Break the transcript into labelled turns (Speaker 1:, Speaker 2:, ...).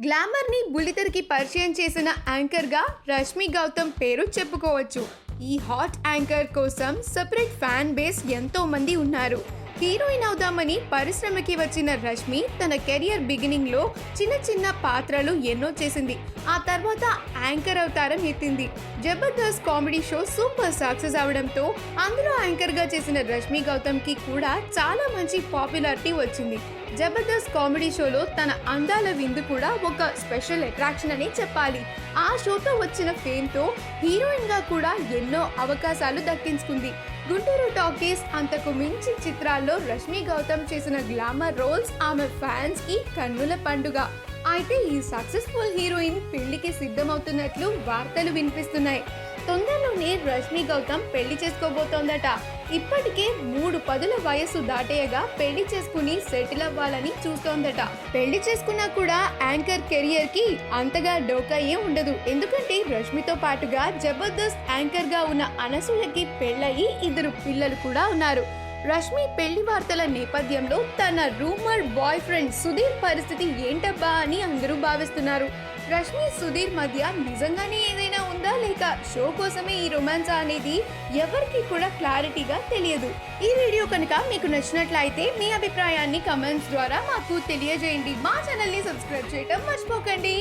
Speaker 1: గ్లామర్ని బుల్లితెరకి పరిచయం చేసిన యాంకర్గా రష్మి గౌతమ్ పేరు చెప్పుకోవచ్చు. ఈ హాట్ యాంకర్ కోసం సెపరేట్ ఫ్యాన్ బేస్ ఎంతో మంది ఉన్నారు. హీరోయిన్ అవుదామని పరిశ్రమకి వచ్చిన రష్మి తన కెరియర్ బిగినింగ్ లో చిన్న చిన్న పాత్రలు ఎన్నో చేసింది. ఆ తర్వాత యాంకర్ అవతారం ఎత్తింది. Jabardasth comedy show super success అవడంతో అందులో యాంకర్ గా చేసిన రష్మి గౌతమ్ కి కూడా చాలా మంచి పాపులారిటీ వచ్చింది. జబర్దస్త్ కామెడీ షోలో తన అందాల విందు కూడా ఒక స్పెషల్ అట్రాక్షన్ అని చెప్పాలి. ఆ షోతో వచ్చిన ఫేమ్ తో హీరోయిన్ గా కూడా ఎన్నో అవకాశాలు దక్కించుకుంది. గుంటూరు టాకీస్ అంతకు మించి చిత్రాల్లో రష్మి గౌతమ్ చేసిన గ్లామర్ రోల్స్ ఆమె ఫ్యాన్స్ కి కన్నుల పండుగ. అయితే ఈ సక్సెస్ఫుల్ హీరోయిన్ పెళ్లికి సిద్ధమవుతున్నట్లు వార్తలు వినిపిస్తున్నాయి. తొందరలోనే రష్మి గౌతమ్ పెళ్లి చేసుకోబోతోందట. ఇప్పటికే 3 పదుల వయసు దాటేయగా పెళ్లి చేసుకుని సెటిల్ అవ్వాలని చూస్తోందట. పెళ్లి చేసుకున్నా కూడా యాంకర్ కెరియర్ కి అంతగా డోకా ఏం ఉండదు. ఎందుకంటే రష్మితో పాటుగా జబర్దస్త్ యాంకర్ గా ఉన్న అనసూయకి పెళ్లయి 2 పిల్లలు కూడా ఉన్నారు. రష్మి పెళ్లి వార్తల నేపథ్యంలో తన రూమర్ బాయ్ ఫ్రెండ్ సుధీర్ పరిస్థితి ఏంటబ్బా అని అందరూ భావిస్తున్నారు. రష్మి సుధీర్ మధ్య నిజంగానే ఏదైనా ఉందా లేక షో కోసమే ఈ రొమాన్స్ అనేది ఎవరికి కూడా క్లారిటీగా తెలియదు. ఈ వీడియో కనుక మీకు నచ్చినట్లయితే మీ అభిప్రాయాన్ని కమెంట్స్ ద్వారా మాకు తెలియజేయండి. మా ఛానల్ ని సబ్స్క్రైబ్ చేయడం మర్చిపోకండి.